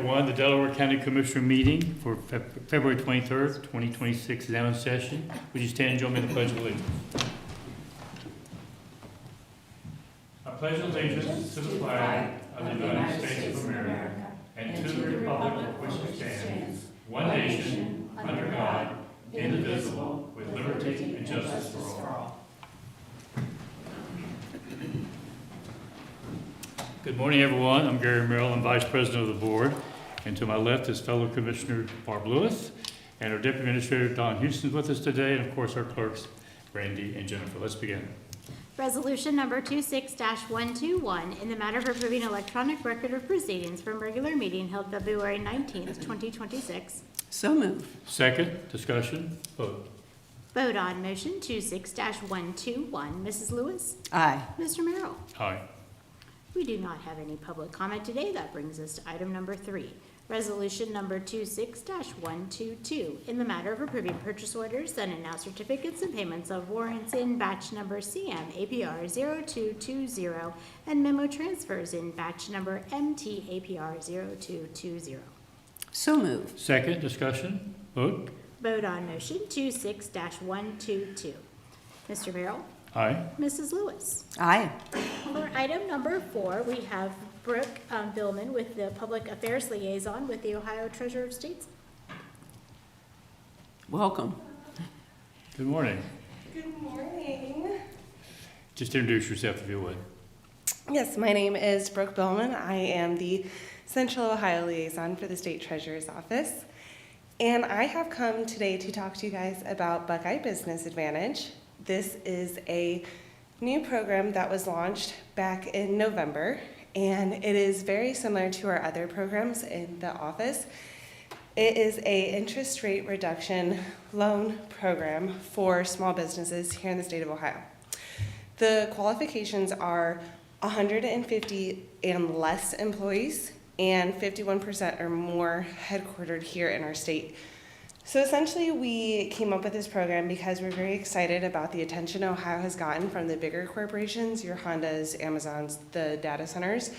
everyone. The Delaware County Commissioner meeting for February 23rd, 2026 is now in session. Would you stand and join me in the Pledge of Allegiance? I pledge allegiance to the flag of the United States of America and to the republic for which it stands, one nation, under God, indivisible, with liberty and justice for all. Good morning, everyone. I'm Gary Merrill. I'm Vice President of the Board. And to my left is fellow Commissioner Barb Lewis. And our Deputy Administrator Don Houston is with us today. And of course, our clerks, Randy and Jennifer. Let's begin. Resolution number 26-121 in the matter of approving electronic record of proceedings from regular meeting held February 19th, 2026. So moved. Second, discussion, vote. Vote on motion 26-121. Mrs. Lewis? Aye. Mr. Merrill? Aye. We do not have any public comment today. That brings us to item number 3. Resolution number 26-122 in the matter of approving purchase orders, then and now certificates and payments of warrants in batch number CM APR 0220 and memo transfers in batch number MT APR 0220. So moved. Second, discussion, vote. Vote on motion 26-122. Mr. Merrill? Aye. Mrs. Lewis? Aye. For item number 4, we have Brooke Billman with the Public Affairs Liaison with the Ohio Treasurer of States. Welcome. Good morning. Good morning. Just introduce yourself if you would. Yes, my name is Brooke Billman. I am the Central Ohio Liaison for the State Treasurer's Office. And I have come today to talk to you guys about Buckeye Business Advantage. This is a new program that was launched back in November, and it is very similar to our other programs in the office. It is an interest rate reduction loan program for small businesses here in the state of Ohio. The qualifications are 150 and less employees and 51% or more headquartered here in our state. So essentially, we came up with this program because we're very excited about the attention Ohio has gotten from the bigger corporations, your Hondas, Amazons, the data centers,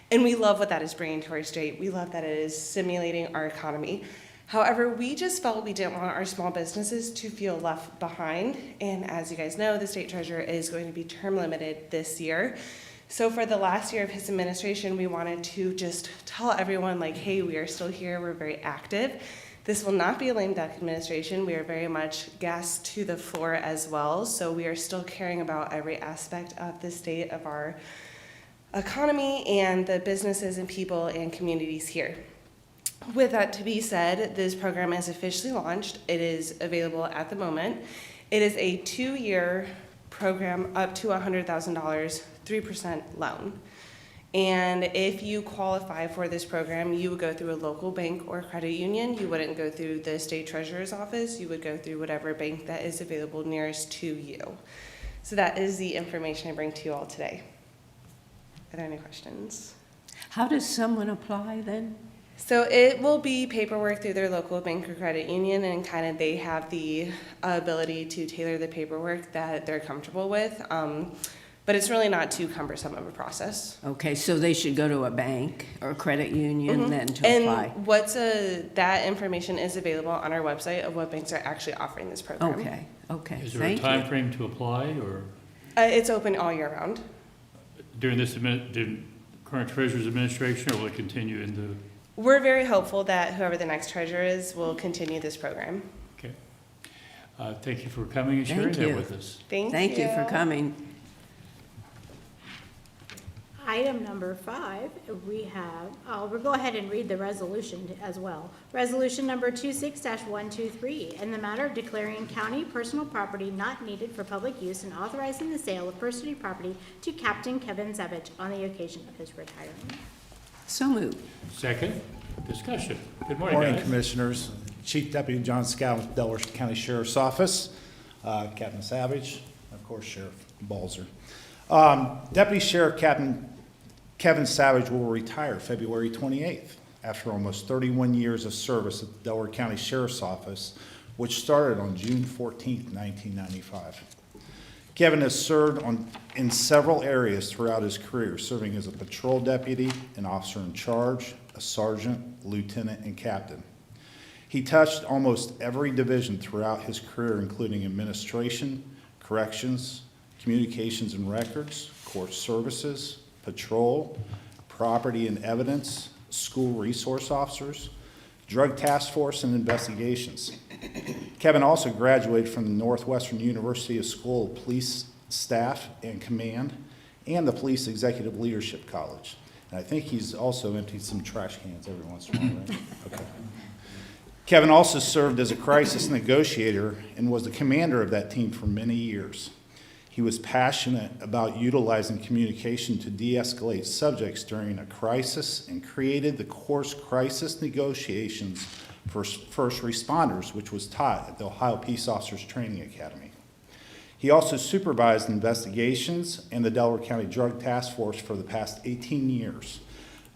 and we love what that is bringing to our state. We love that it is stimulating our economy. However, we just felt we didn't want our small businesses to feel left behind, and as you guys know, the state treasurer is going to be term limited this year. So for the last year of his administration, we wanted to just tell everyone, like, hey, we are still here, we're very active. This will not be a lame duck administration. We are very much gas to the floor as well. So we are still caring about every aspect of the state of our economy and the businesses and people and communities here. With that to be said, this program is officially launched. It is available at the moment. It is a 2-year program up to $100,000, 3% loan. And if you qualify for this program, you would go through a local bank or credit union. You wouldn't go through the state treasurer's office. You would go through whatever bank that is available nearest to you. So that is the information I bring to you all today. Are there any questions? How does someone apply then? So it will be paperwork through their local bank or credit union, and kind of they have the ability to tailor the paperwork that they're comfortable with. But it's really not too cumbersome of a process. Okay, so they should go to a bank or a credit union then to apply. And that information is available on our website of what banks are actually offering this program. Okay, Is there a time frame to apply, or It's open all year round. during this during current treasurer's administration, or will it continue into? We're very hopeful that whoever the next treasurer is will continue this program. Okay. Thank you for coming and sharing that with us. Thank you. you for coming. Item number 5, we'll go ahead and read the resolution as well. Resolution number 26-123 in the matter of declaring county personal property not needed for public use and authorizing the sale of personal property to Captain Kevin Savage on the occasion of his retirement. So moved. Second, discussion. Good Morning, morning, guys. Commissioners. Chief Deputy John Scott with Delaware County Sheriff's Office, Captain Savage, of course, Sheriff Balzer. Deputy Sheriff Captain Kevin Savage will retire February 28th after almost 31 years of service at the Delaware County Sheriff's Office, which started on June 14th, 1995. Kevin has served in several areas throughout his career, serving as a patrol deputy, an officer in charge, a sergeant, lieutenant, and captain. He touched almost every division throughout his career, including administration, corrections, communications and records, court services, patrol, property and evidence, school resource officers, drug task force, and investigations. Kevin also graduated from the Northwestern University School of Police Staff and Command and the Police Executive Leadership College. And I think he's also emptied some trash cans every once in a while, right? Okay. Kevin also served as a crisis negotiator and was the commander of that team for many years. He was passionate about utilizing communication to de-escalate subjects during a crisis and created the course Crisis Negotiations for First Responders, which was taught at the Ohio Peace Officers Training Academy. He also supervised investigations and the Delaware County Drug Task Force for the past 18 years.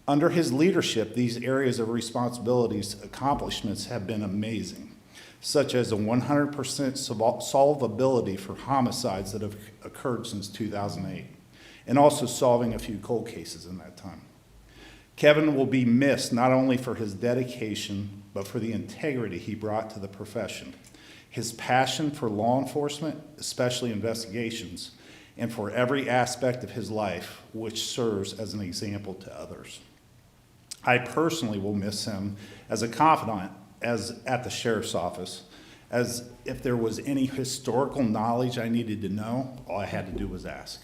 Under his leadership, these areas of responsibilities accomplishments have been amazing, such as a 100% solvability for homicides that have occurred since 2008, and also solving a few cold cases in that time. Kevin will be missed not only for his dedication, but for the integrity he brought to the profession, his passion for law enforcement, especially investigations, and for every aspect of his life, which serves as an example to others. I personally will miss him as a confidant at the sheriff's office, as if there was any historical knowledge I needed to know, all I had to do was ask.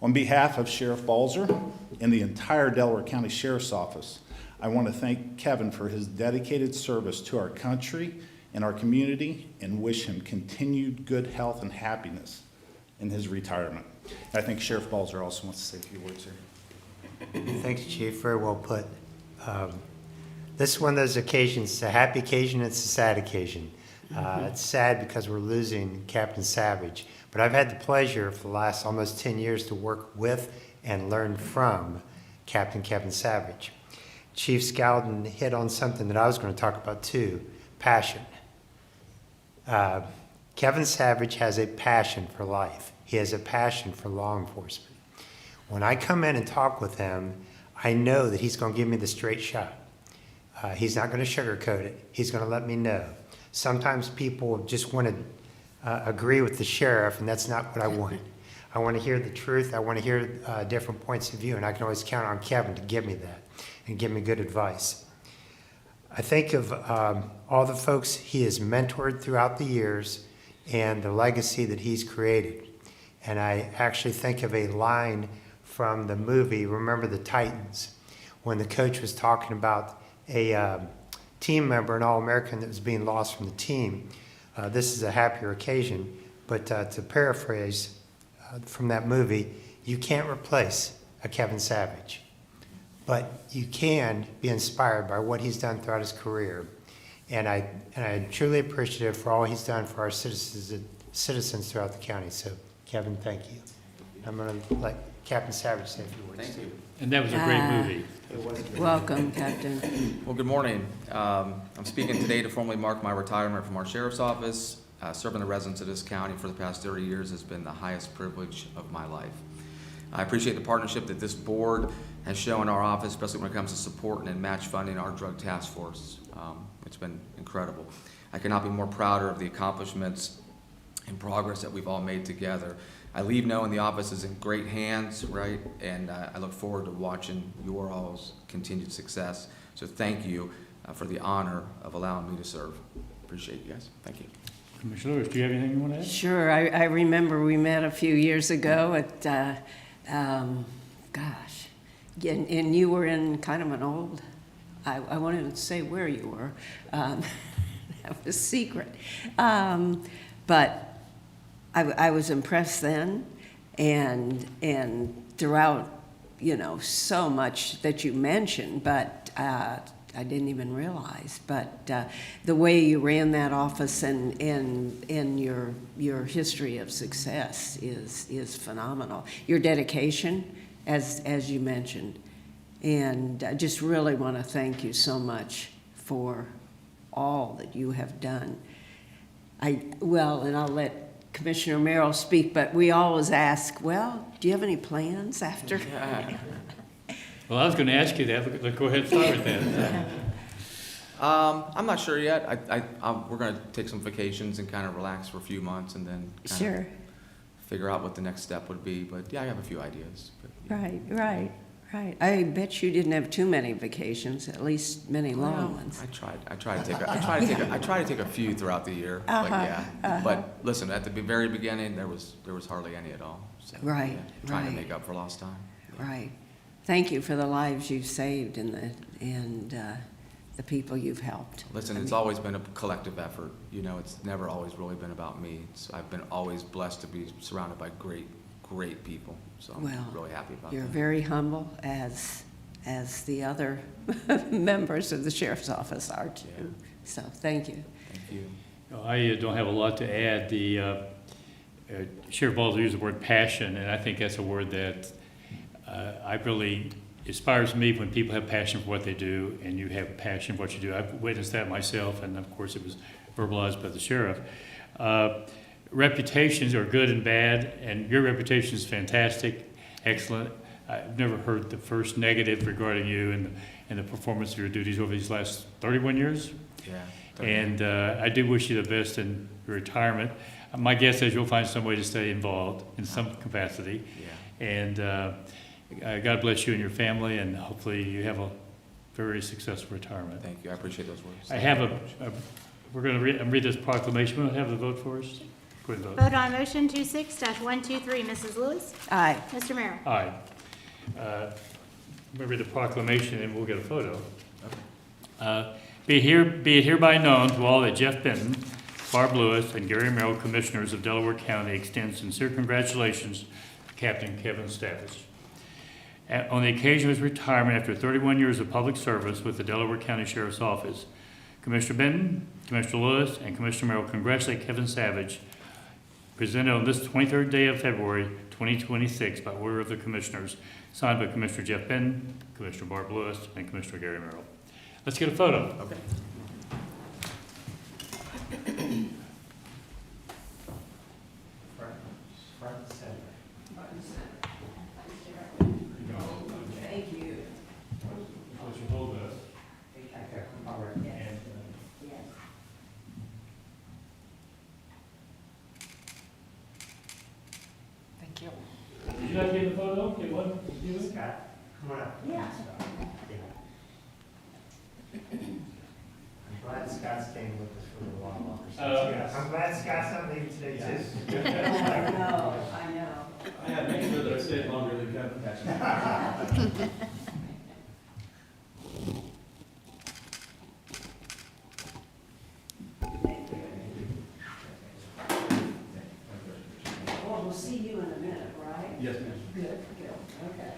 On behalf of Sheriff Balzer and the entire Delaware County Sheriff's Office, I want to thank Kevin for his dedicated service to our country and our community and wish him continued good health and happiness in his retirement. I think Sheriff Balzer also wants to say a few words here. Thanks, Chief. Very well put. This is one of those occasions. It's a happy occasion. It's a sad occasion. It's sad because we're losing Captain Savage. But I've had the pleasure for the last almost 10 years to work with and learn from Captain Kevin Savage. Chief Scowden hit on something that I was going to talk about too, passion. Kevin Savage has a passion for life. He has a passion for law enforcement. When I come in and talk with him, I know that he's going to give me the straight shot. He's not going to sugarcoat it. He's going to let me know. Sometimes people just want to agree with the sheriff, and that's not what I want. I want to hear the truth. I want to hear different points of view, and I can always count on Kevin to give me that and give me good advice. I think of all the folks he has mentored throughout the years and the legacy that he's created. And I actually think of a line from the movie Remember the Titans, when the coach was talking about a team member, an All-American that was being lost from the team. This is a happier occasion, but to paraphrase from that movie, you can't replace a Kevin Savage, but you can be inspired by what he's done throughout his career. And I'm truly appreciative for all he's done for our citizens throughout the county. So, Kevin, thank you. I'm going to let Captain Savage say a few words. Thank you. And that was a great movie. Welcome, Captain. Well, good morning. I'm speaking today to formally mark my retirement from our sheriff's office. Serving the residents of this county for the past 30 years has been the highest privilege of my life. I appreciate the partnership that this board has shown our office, especially when it comes to supporting and match funding our drug task force. It's been incredible. I cannot be more prouder of the accomplishments and progress that we've all made together. I leave knowing the office is in great hands, right? And I look forward to watching your all's continued success. So thank you for the honor of allowing me to serve. Appreciate you guys. Thank you. Commissioner Lewis, do you have anything you want to add? Sure, I remember we met a few years ago at, and you were in kind of an old, I wanted to say where you were. That was secret. But I was impressed then, and throughout, so much that you mentioned, but I didn't even realize. But the way you ran that office and your history of success is phenomenal. Your dedication, as you mentioned, and I just really want to thank you so much for all that you have done. And I'll let Commissioner Merrill speak, but we always ask, well, do you have any plans after? Well, I was going to ask you that, but let's go ahead and start with that. I'm not sure yet. We're going to take some vacations and kind of relax for a few months and then kind of Sure, figure out what the next step would be. But yeah, I have a few ideas. But, yeah. right. I bet you didn't have too many vacations, at least many long ones. I try to take a few throughout the year. But yeah. But listen, at the very beginning, there was hardly any at all. So, Right, yeah, trying to right. make up for lost time. Right. Thank you for the lives you've saved and the people you've helped. Listen, it's always been a collective effort. You know, it's never always really been about me. I've been always blessed to be surrounded by great people. So I'm Well, really happy about You're that. very humble, as the other members of the sheriff's office are too. Yeah. So, thank you. Thank you. I don't have a lot to add. The Sheriff Balzer used the word passion, and I think that's a word that I really inspires me when people have passion for what they do, and you have passion for what you do. I've witnessed that myself, and of course it was verbalized by the sheriff. Reputations are good and bad, and your reputation is fantastic, excellent. I've never heard the first negative regarding you and the performance of your duties over these last 31 years. Yeah. And I do wish you the best in your retirement. My guess is you'll find some way to stay involved in some capacity. Yeah. And God bless you and your family, and hopefully you have a very successful retirement. Thank you. I appreciate those words. I have we're going to read this proclamation. We'll have the vote for us. Go ahead and vote. Vote on motion 26-123. Mrs. Lewis? Aye. Mr. Merrill? Aye. We'll read the proclamation and we'll get a photo. Be it hereby known to all that Jeff Benton, Barb Lewis, and Gary Merrill, Commissioners of Delaware County, extend sincere congratulations to Captain Kevin Stavich. On the occasion of his retirement after 31 years of public service with the Delaware County Sheriff's Office, Commissioner Benton, Commissioner Lewis, and Commissioner Merrill congratulate Kevin Stavich, presented on this 23rd day of February 2026 by order of the Commissioners, signed by Commissioner Jeff Benton, Commissioner Barb Lewis, and Commissioner Gary Merrill. Let's get a photo. Okay. Front center. Thank you. Let's hold this. Thank you. Did you guys get the photo? Get one? Scott, come on up. Yeah. I'm glad Scott's staying with us for a little while longer. Yes. I'm glad Scott's not leaving today too. I know. I had to make sure that I stayed longer than Kevin. Well, we'll see you in a minute, right? Yes, ma'am. Good, okay.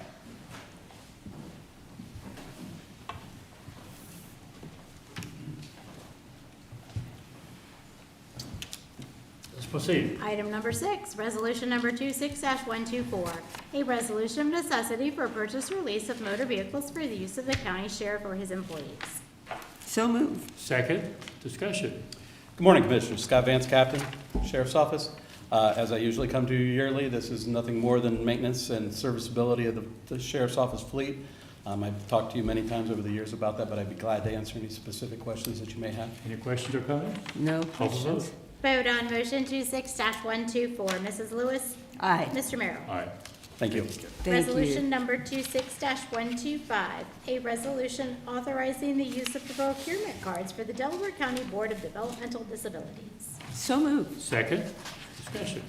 Let's proceed. Item number 6, resolution number 26-124, a resolution of necessity for purchase or lease of motor vehicles for the use of the county sheriff or his employees. So moved. Second, discussion. Good morning, Commissioners. Scott Vance, Captain, Sheriff's Office. As I usually come to you yearly, this is nothing more than maintenance and serviceability of the Sheriff's Office fleet. I've talked to you many times over the years about that, but I'd be glad to answer any specific questions that you may have. Any questions or comments? No Call for questions? vote. Vote on motion 26-124. Mrs. Lewis? Aye. Mr. Merrill? Aye. Thank you. Thank Resolution you. number 26-125, a resolution authorizing the use of procurement cards for the Delaware County Board of Developmental Disabilities. So moved. Second, discussion.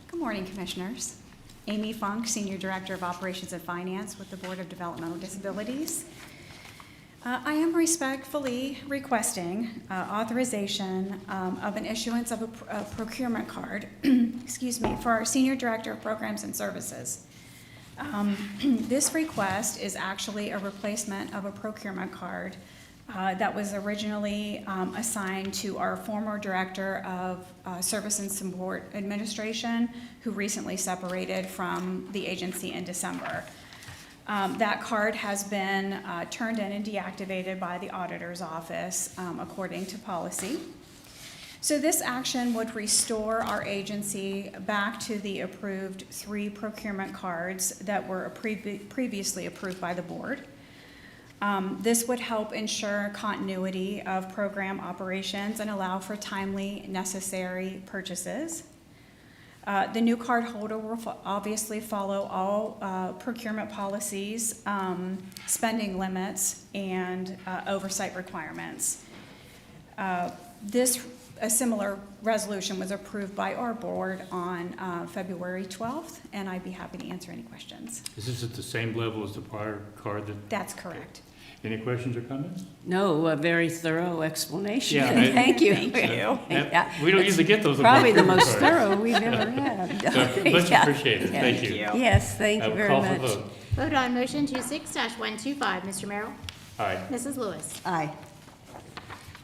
Good morning, Commissioners. Amy Funk, Senior Director of Operations and Finance with the Board of Developmental Disabilities. I am respectfully requesting authorization of an issuance of a procurement card, excuse me, for our Senior Director of Programs and Services. This request is actually a replacement of a procurement card that was originally assigned to our former Director of Service and Support Administration, who recently separated from the agency in December. That card has been turned in and deactivated by the auditor's office according to policy. So this action would restore our agency back to the approved 3 procurement cards that were previously approved by the board. This would help ensure continuity of program operations and allow for timely, necessary purchases. The new card holder will obviously follow all procurement policies, spending limits, and oversight requirements. A similar resolution was approved by our board on February 12th, and I'd be happy to answer any questions. Is this at the same level as the prior card that, That's correct. any questions or comments? No, a very thorough explanation. Yeah, I- Thank you. Thank you. Yeah. We don't usually get those. Probably the appropriate most cards. thorough we've ever had. So, much Yeah. appreciated, Yeah. thank you. Yes, thank I you will very call for much. vote. Vote on motion 26-125. Mr. Merrill? Aye. Mrs. Lewis? Aye.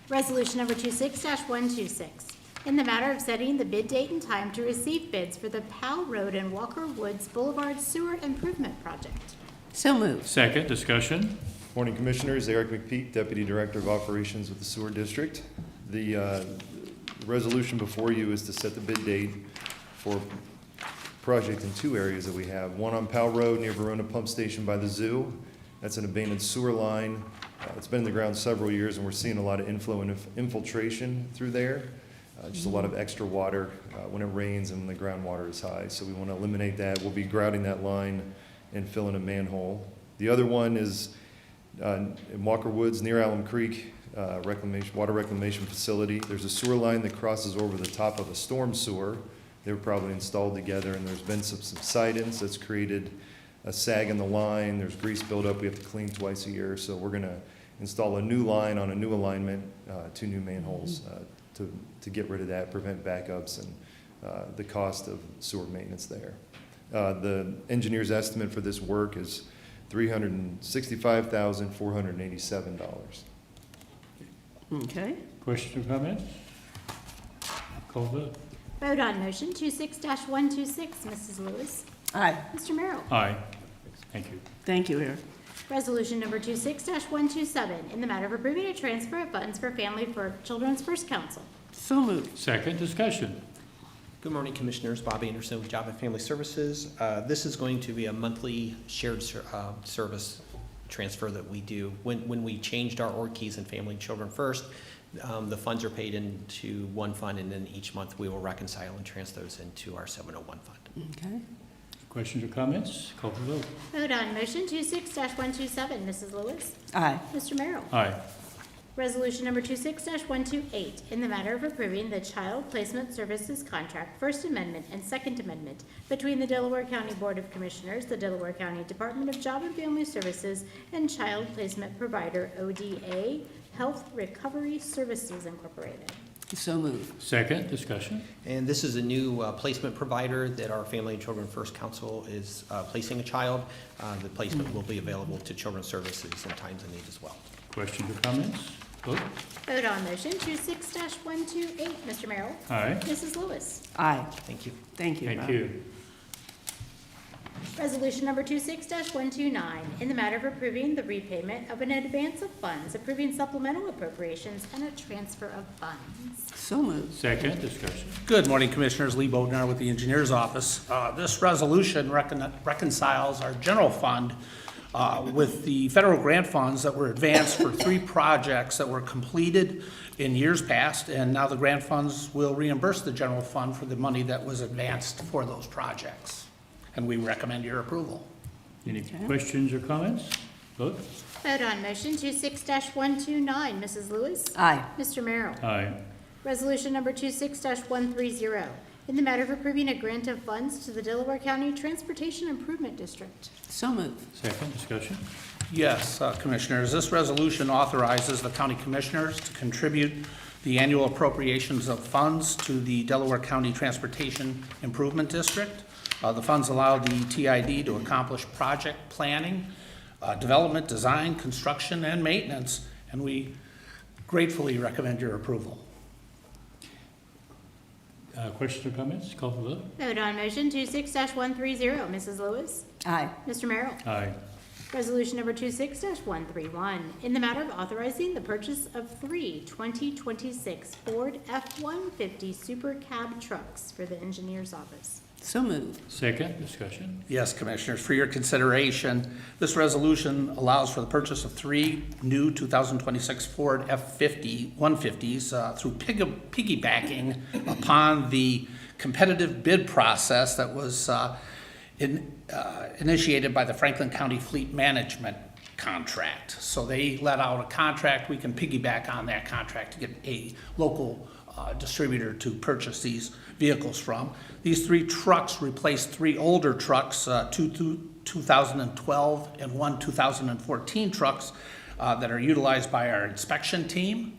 Resolution number 26-126, in the matter of setting the bid date and time to receive bids for the Powell Road and Walker Woods Boulevard Sewer Improvement Project. So moved. Second, discussion. Morning, Commissioners. Eric McPeak, Deputy Director of Operations with the Sewer District. The resolution before you is to set the bid date for a project in 2 areas that we have. One on Powell Road near Verona Pump Station by the zoo. That's an abandoned sewer line. It's been in the ground several years, and we're seeing a lot of inflow and infiltration through there. Just a lot of extra water when it rains and when the groundwater is high. So we want to eliminate that. We'll be grouting that line and filling a manhole. The other one is in Walker Woods near Alum Creek, water reclamation facility. There's a sewer line that crosses over the top of a storm sewer. They were probably installed together, and there's been some subsidence that's created a sag in the line. There's grease buildup we have to clean twice a year. So we're going to install a new line on a new alignment, 2 new manholes to get rid of that, prevent backups, and the cost of sewer maintenance there. The engineer's estimate for this work is $365,487. Okay. Questions or comments? Call vote. Vote on motion 26-126. Mrs. Lewis? Aye. Mr. Merrill? Aye. Thank you. Thank you, Eric. Resolution number 26-127, in the matter of approving a transfer of funds for Family for Children's First Council. So moved. Second, discussion. Good morning, Commissioners. Bob Anderson with Job and Family Services. This is going to be a monthly shared service transfer that we do. When we changed our org keys in Family and Children First, the funds are paid into one fund, and then each month we will reconcile and transfer those into our 701 fund. Okay. Questions or comments? Call for vote. Vote on motion 26-127. Mrs. Lewis? Aye. Mr. Merrill? Aye. Resolution number 26-128, in the matter of approving the Child Placement Services Contract, First Amendment and Second Amendment between the Delaware County Board of Commissioners, the Delaware County Department of Job and Family Services, and Child Placement Provider, ODA Health Recovery Services Incorporated. So moved. Second, discussion. And this is a new placement provider that our Family and Children First Council is placing a child. The placement will be available to Children's Services in times of need as well. Questions or comments? Vote. Vote on motion 26-128. Mr. Merrill? Aye. Mrs. Lewis? Aye. Thank you. Thank you, Thank Bob. you. Resolution number 26-129, in the matter of approving the repayment of an advance of funds, approving supplemental appropriations, and a transfer of funds. So moved. Second, discussion. Good morning, Commissioners. Lee Bodnar with the Engineers Office. This resolution reconciles our general fund with the federal grant funds that were advanced for 3 projects that were completed in years past, and now the grant funds will reimburse the general fund for the money that was advanced for those projects. And we recommend your approval. Any questions or comments? Vote. Vote on motion 26-129. Mrs. Lewis? Aye. Mr. Merrill? Aye. Resolution number 26-130, in the matter of approving a grant of funds to the Delaware County Transportation Improvement District. So moved. Second, discussion. Yes, Commissioners, this resolution authorizes the county commissioners to contribute the annual appropriations of funds to the Delaware County Transportation Improvement District. The funds allow the TID to accomplish project planning, development, design, construction, and maintenance, and we gratefully recommend your approval. Questions or comments? Call for vote. Vote on motion 26-130. Mrs. Lewis? Aye. Mr. Merrill? Aye. Resolution number 26-131, in the matter of authorizing the purchase of 3 2026 Ford F-150 Super Cab trucks for the engineer's office. So moved. Second, discussion. Yes, Commissioners, for your consideration, this resolution allows for the purchase of 3 new 2026 Ford F-150s through piggybacking upon the competitive bid process that was initiated by the Franklin County Fleet Management contract. So they let out a contract, we can piggyback on that contract to get a local distributor to purchase these vehicles from. These 3 trucks replace 3 older trucks, 2 2012 and 1 2014 trucks that are utilized by our inspection team.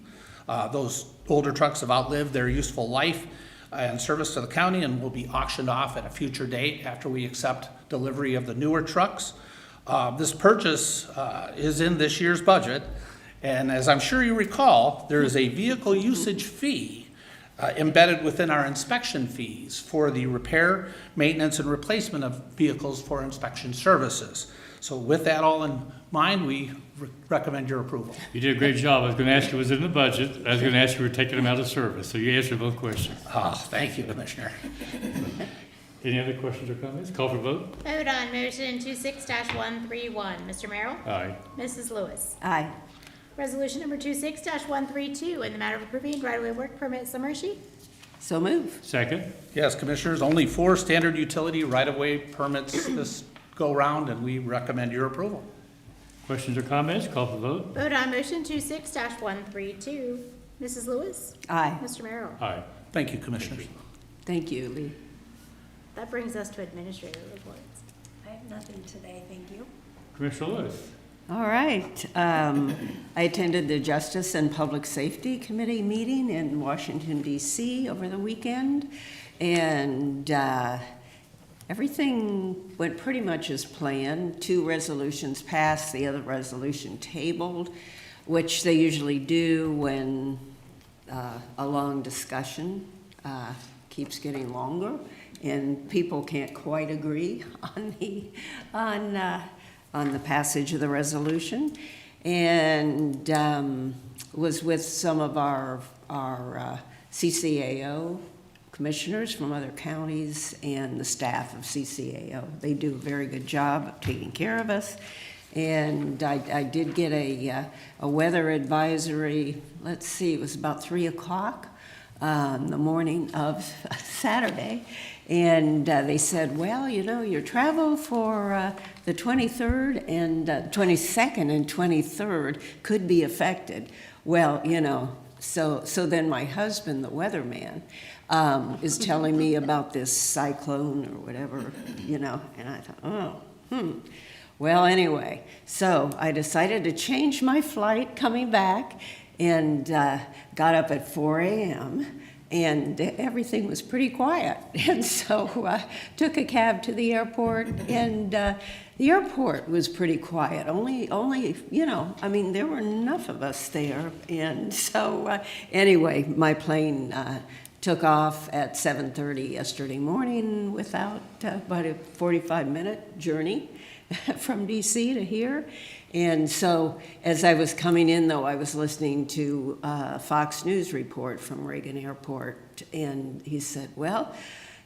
Those older trucks have outlived their useful life and service to the county and will be auctioned off at a future date after we accept delivery of the newer trucks. This purchase is in this year's budget, and as I'm sure you recall, there is a vehicle usage fee embedded within our inspection fees for the repair, maintenance, and replacement of vehicles for inspection services. So with that all in mind, we recommend your approval. You did a great job. I was going to ask you, was it in the budget? I was going to ask you, we're taking them out of service, so you answered both questions. Thank you, Commissioner. Any other questions or comments? Call for vote. Vote on motion 26-131. Mr. Merrill? Aye. Mrs. Lewis? Aye. Resolution number 26-132, in the matter of approving right-of-way work permit summary sheet. So moved. Second, Yes, Commissioners, only 4 standard utility right-of-way permits this go-round, and we recommend your approval. questions or comments? Call for vote. Vote on motion 26-132. Mrs. Lewis? Aye. Mr. Merrill? Aye. Thank you, Commissioners. Thank you, Lee. That brings us to administrator reports. I have nothing today, thank you. Commissioner Lewis. All right. I attended the Justice and Public Safety Committee meeting in Washington, D.C. over the weekend, and everything went pretty much as planned. 2 resolutions passed, the other resolution tabled, which they usually do when a long discussion keeps getting longer and people can't quite agree on the passage of the resolution, and was with some of our CCAO commissioners from other counties and the staff of CCAO. They do a very good job of taking care of us. And I did get a weather advisory, let's see, it was about 3 o'clock the morning of Saturday. And they said, well, you know, your travel for the 23rd and 22nd and 23rd could be affected. Well, you know, so then my husband, the weatherman, is telling me about this cyclone or whatever, you know, and I thought, Well, anyway, so I decided to change my flight coming back and got up at 4 a.m., and everything was pretty quiet. And so I took a cab to the airport, and the airport was pretty quiet. Only, you know, I mean, there were enough of us there. And so anyway, my plane took off at 7:30 yesterday morning without about a 45-minute journey from DC to here. And so as I was coming in, though, I was listening to a Fox News report from Reagan Airport, and he said, well,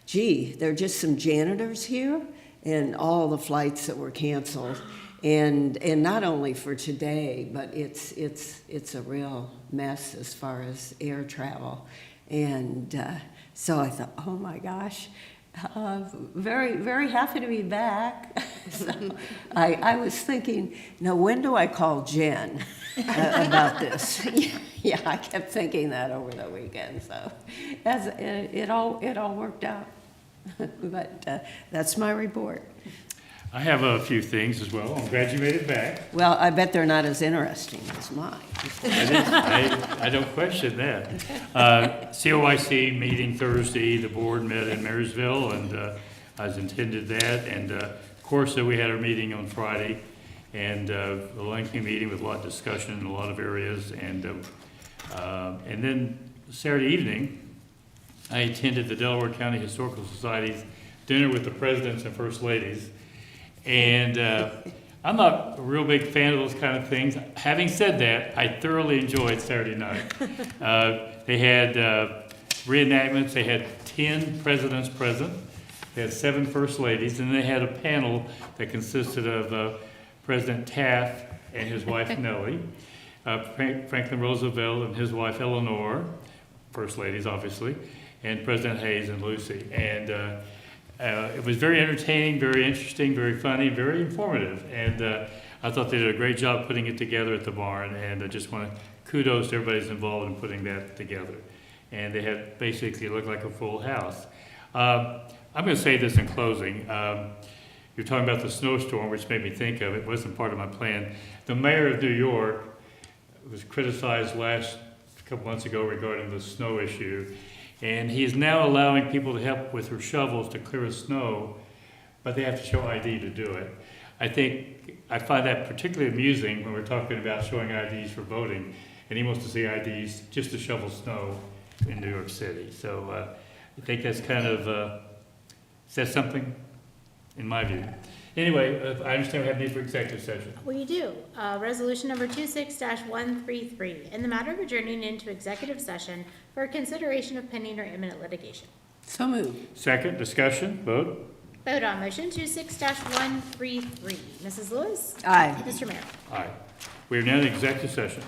gee, there are just some janitors here and all the flights that were canceled. And not only for today, but it's a real mess as far as air travel. And so I thought, oh my gosh, very, very happy to be back. So I was thinking, now when do I call Jen about this? Yeah, I kept thinking that over the weekend. So as it all worked out. But that's my report. I have a few things as well. I'm glad you made it back. Well, I bet they're not as interesting as mine. I don't question that. COIC meeting Thursday, the board met in Marysville, and I was intended that. And of course, we had our meeting on Friday, and a lengthy meeting with a lot of discussion in a lot of areas. And then Saturday evening, I attended the Delaware County Historical Society's dinner with the presidents and first ladies. And I'm not a real big fan of those kind of things. Having said that, I thoroughly enjoyed Saturday night. They had reenactments, they had 10 presidents present, they had 7 first ladies, and they had a panel that consisted of President Taft and his wife Nellie, Franklin Roosevelt and his wife Eleanor, first ladies obviously, and President Hayes and Lucy. And it was very entertaining, very interesting, very funny, very informative. And I thought they did a great job putting it together at the barn. And I just want to kudos to everybody's involved in putting that together. And they had basically looked like a full house. I'm going to say this in closing. You're talking about the snowstorm, which made me think of it. Wasn't part of my plan. The mayor of New York was criticized a couple months ago regarding the snow issue. And he is now allowing people to help with their shovels to clear the snow, but they have to show ID to do it. I find that particularly amusing when we're talking about showing IDs for voting, and he wants to see IDs just to shovel snow in New York City. So I think that's kind of says something, in my view. Anyway, I understand we have need for executive session. Well, you do. Resolution number 26-133, in the matter of adjourning into executive session for consideration of pending or imminent litigation. So moved. Second, discussion, vote. Vote on motion 26-133. Mrs. Lewis? Aye. Mr. Mayor? Aye. We are now in executive session.